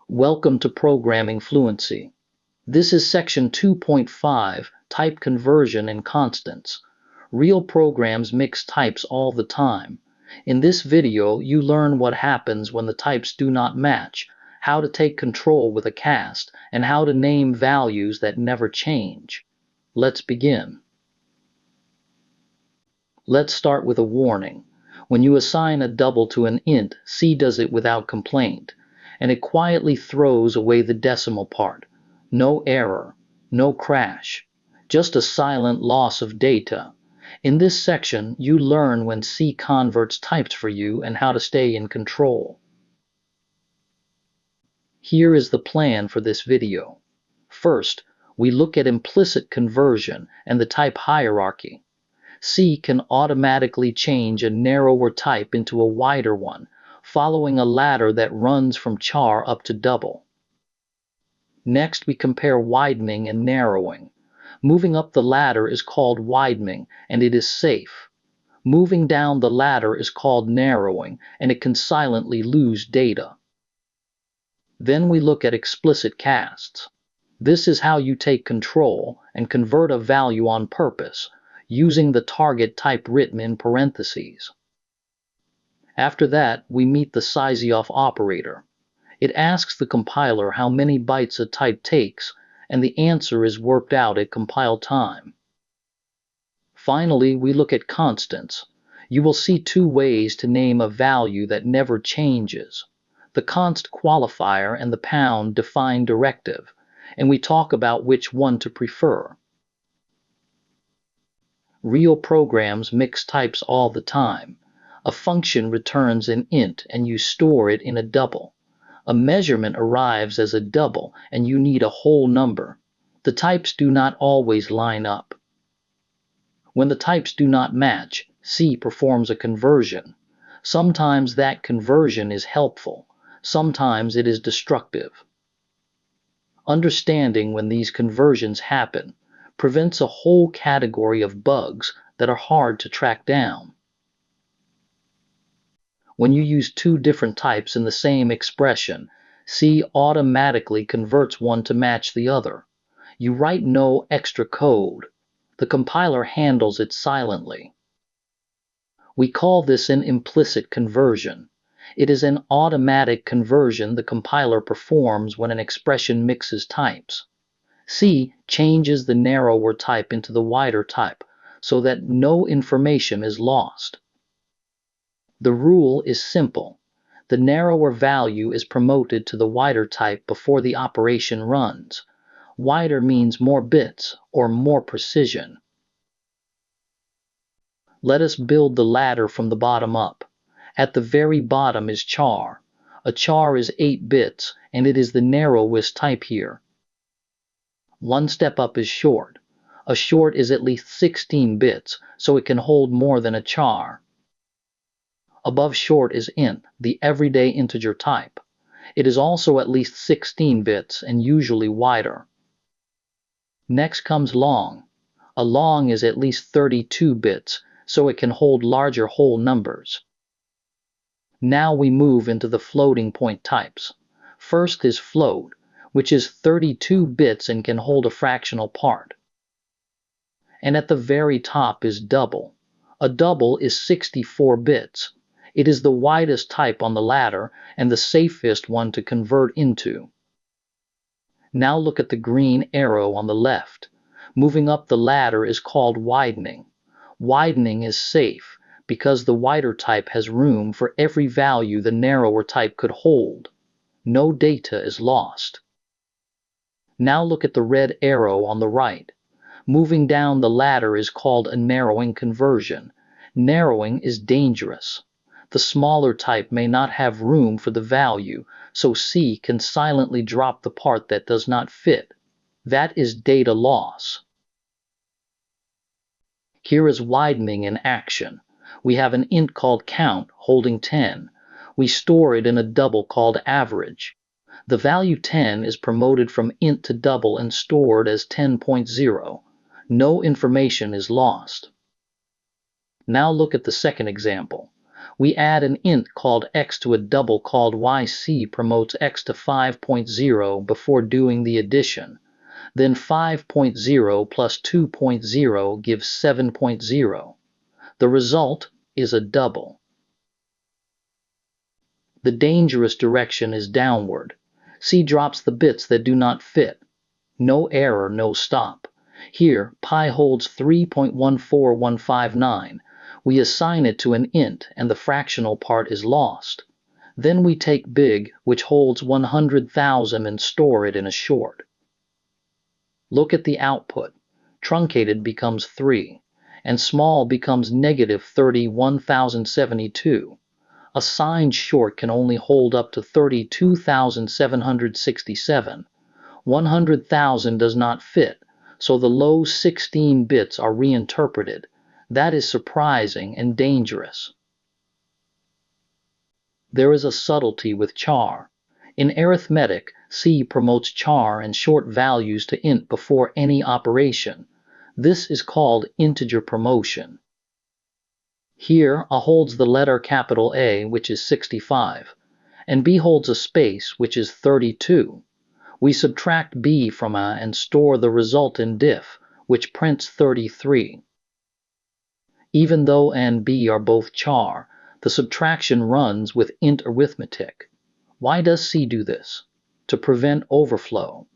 Welcome to Programming Fluency. This is Section 2.5, Type Conversion and Constants. Real programs mix types all the time. In this video, you learn what happens when the types do not match, how to take control with a cast, and how to name values that never change. Let's begin. Let's start with a warning. When you assign a double to an int, C does it without complaint, and it quietly throws away the decimal part. No error, no crash, just a silent loss of data. In this section, you learn when C converts types for you and how to stay in control. Here is the plan for this video. First, we look at implicit conversion and the type hierarchy. C can automatically change a narrower type into a wider one, following a ladder that runs from char up to double. Next, we compare widening and narrowing. Moving up the ladder is called widening, and it is safe. Moving down the ladder is called narrowing, and it can silently lose data. Then we look at explicit casts. This is how you take control and convert a value on purpose, using the target type written in parentheses. After that, we meet the sizeof operator. It asks the compiler how many bytes a type takes, and the answer is worked out at compile time. Finally, we look at constants. You will see two ways to name a value that never changes. The const qualifier and the pound define directive, and we talk about which one to prefer. Real programs mix types all the time. A function returns an int and you store it in a double. A measurement arrives as a double and you need a whole number. The types do not always line up. When the types do not match, C performs a conversion. Sometimes that conversion is helpful. Sometimes it is destructive. Understanding when these conversions happen prevents a whole category of bugs that are hard to track down. When you use two different types in the same expression, C automatically converts one to match the other. You write no extra code. The compiler handles it silently. We call this an implicit conversion. It is an automatic conversion the compiler performs when an expression mixes types. C changes the narrower type into the wider type so that no information is lost. The rule is simple. The narrower value is promoted to the wider type before the operation runs. Wider means more bits or more precision. Let us build the ladder from the bottom up. At the very bottom is char. A char is 8 bits, and it is the narrowest type here. One step up is short. A short is at least 16 bits, so it can hold more than a char. Above short is int, the everyday integer type. It is also at least 16 bits and usually wider. Next comes long. A long is at least 32 bits, so it can hold larger whole numbers. Now we move into the floating point types. First is float, which is 32 bits and can hold a fractional part. And at the very top is double. A double is 64 bits. It is the widest type on the ladder and the safest one to convert into. Now look at the green arrow on the left. Moving up the ladder is called widening. Widening is safe because the wider type has room for every value the narrower type could hold. No data is lost. Now look at the red arrow on the right. Moving down the ladder is called a narrowing conversion. Narrowing is dangerous. The smaller type may not have room for the value, so C can silently drop the part that does not fit. That is data loss. Here is widening in action. We have an int called count holding 10. We store it in a double called average. The value 10 is promoted from int to double and stored as 10.0. No information is lost. Now look at the second example. We add an int called x to a double called yc promotes x to 5.0 before doing the addition. Then 5.0 plus 2.0 gives 7.0. The result is a double. The dangerous direction is downward. C drops the bits that do not fit. No error, no stop. Here, pi holds 3.14159. We assign it to an int and the fractional part is lost. Then we take big, which holds 100,000, and store it in a short. Look at the output. Truncated becomes 3, and small becomes negative 31,072. A signed short can only hold up to 32,767. 100,000 does not fit, so the low 16 bits are reinterpreted. That is surprising and dangerous. There is a subtlety with char. In arithmetic, C promotes char and short values to int before any operation. This is called integer promotion. Here, A holds the letter capital A, which is 65, and B holds a space, which is 32. We subtract B from A and store the result in diff, which prints 33. Even though A and B are both char, the subtraction runs with int arithmetic. Why does C do this? To prevent overflow.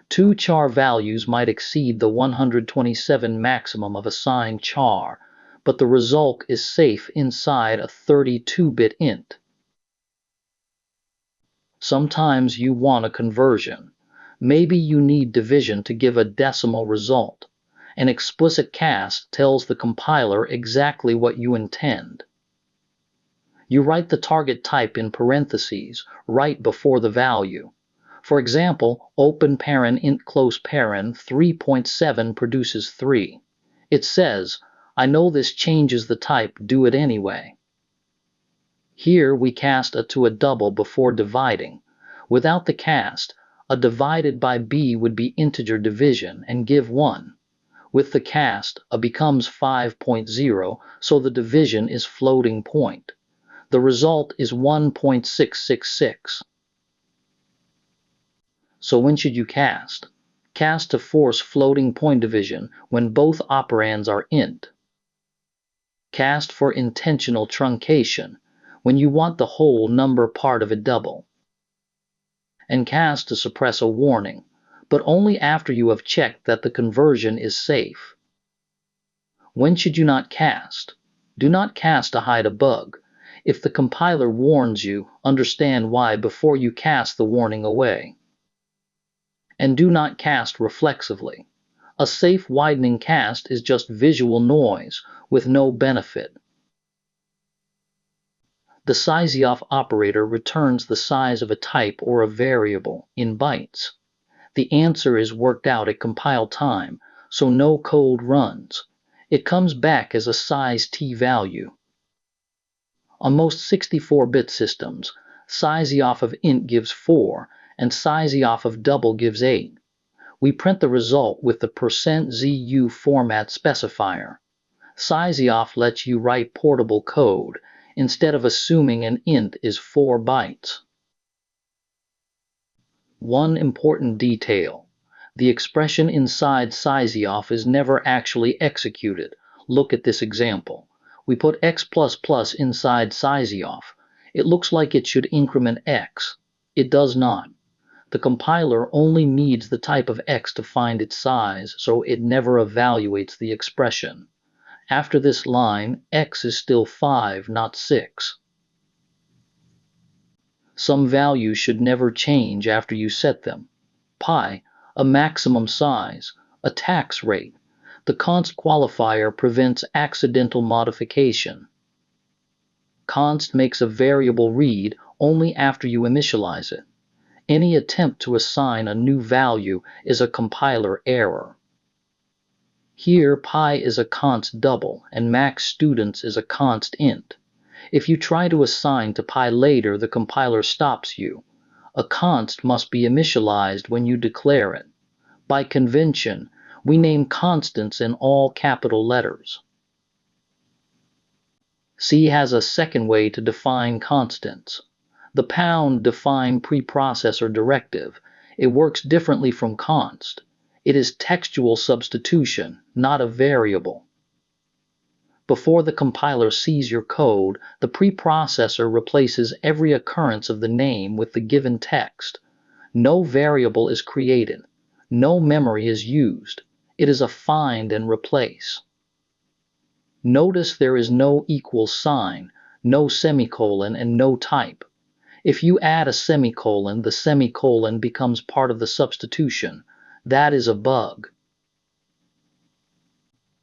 Two char values might exceed the 127 maximum of assigned char, but the result is safe inside a 32-bit int. Sometimes you want a conversion. Maybe you need division to give a decimal result. An explicit cast tells the compiler exactly what you intend. You write the target type in parentheses right before the value. For example, open paren int close paren 3.7 produces 3. It says, I know this changes the type, do it anyway. Here we cast A to a double before dividing. Without the cast, A divided by B would be integer division and give 1. With the cast, A becomes 5.0, so the division is floating point. The result is 1.666. So when should you cast? Cast to force floating point division when both operands are int. Cast for intentional truncation, when you want the whole number part of a double. And cast to suppress a warning, but only after you have checked that the conversion is safe. When should you not cast? Do not cast to hide a bug. If the compiler warns you, understand why before you cast the warning away. And do not cast reflexively. A safe widening cast is just visual noise with no benefit. The sizeof operator returns the size of a type or a variable in bytes. The answer is worked out at compile time, so no code runs. It comes back as a size t value. On most 64-bit systems, sizeof of int gives 4 and sizeof of double gives 8. We print the result with the %zu format specifier. Sizeof lets you write portable code instead of assuming an int is 4 bytes. One important detail. The expression inside sizeof is never actually executed. Look at this example. We put x++ inside sizeof. It looks like it should increment x. It does not. The compiler only needs the type of x to find its size, so it never evaluates the expression. After this line, x is still 5, not 6. Some values should never change after you set them. Pi, a maximum size, a tax rate. The const qualifier prevents accidental modification. Const makes a variable read only after you initialize it. Any attempt to assign a new value is a compiler error. Here, pi is a const double, and max students is a const int. If you try to assign to pi later, the compiler stops you. A const must be initialized when you declare it. By convention, we name constants in all capital letters. C has a second way to define constants. The pound define preprocessor directive. It works differently from const. It is textual substitution, not a variable. Before the compiler sees your code, the preprocessor replaces every occurrence of the name with the given text. No variable is created. No memory is used. It is a find and replace. Notice there is no equal sign, no semicolon, and no type. If you add a semicolon, the semicolon becomes part of the substitution. That is a bug.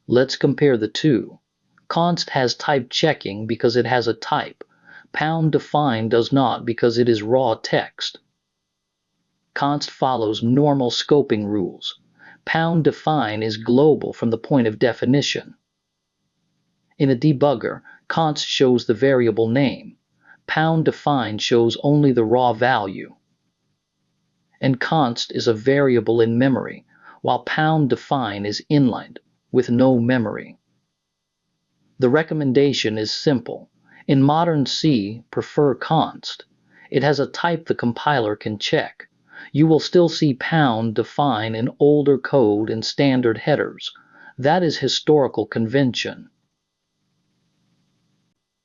Let's compare the two. Const has type checking because it has a type. Pound define does not because it is raw text. Const follows normal scoping rules. Pound define is global from the point of definition. In a debugger, const shows the variable name. Pound define shows only the raw value. And const is a variable in memory, while pound define is inlined, with no memory. The recommendation is simple. In modern C, prefer const. It has a type the compiler can check. You will still see pound define in older code and standard headers. That is historical convention.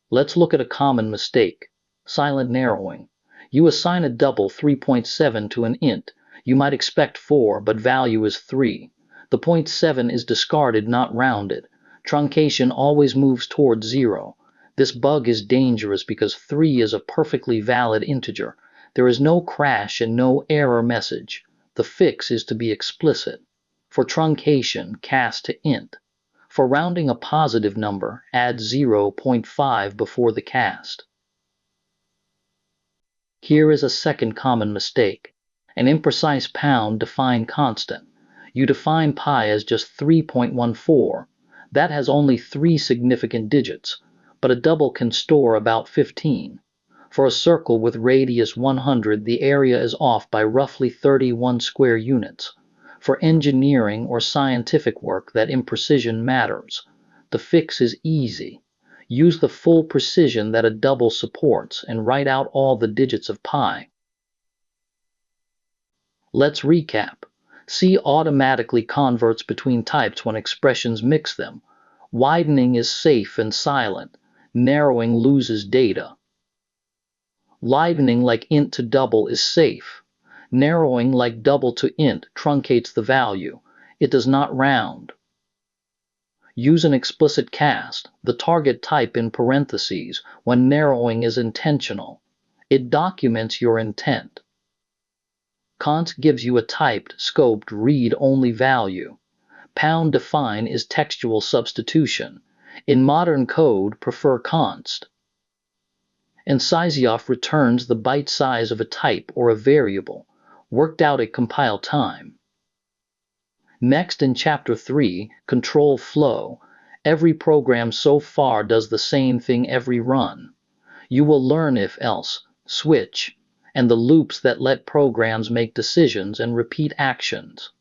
Let's look at a common mistake. Silent narrowing. You assign a double 3.7 to an int. You might expect 4, but value is 3. The 0.7 is discarded, not rounded. Truncation always moves towards 0. This bug is dangerous because 3 is a perfectly valid integer. There is no crash and no error message. The fix is to be explicit. For truncation, cast to int. For rounding a positive number, add 0.5 before the cast. Here is a second common mistake. An imprecise pound define constant. You define pi as just 3.14. That has only 3 significant digits, but a double can store about 15. For a circle with radius 100, the area is off by roughly 31 square units. For engineering or scientific work, that imprecision matters. The fix is easy. Use the full precision that a double supports and write out all the digits of pi. Let's recap. C automatically converts between types when expressions mix them. Widening is safe and silent. Narrowing loses data. Livening like int to double is safe. Narrowing like double to int truncates the value. It does not round. Use an explicit cast, the target type in parentheses, when narrowing is intentional. It documents your intent. Const gives you a typed, scoped, read-only value. Pound define is textual substitution. In modern code, prefer const. And sysiof returns the byte size of a type or a variable, worked out at compile time. Next, in Chapter 3, Control Flow, every program so far does the same thing every run. You will learn if, else, switch, and the loops that let programs make decisions and repeat actions.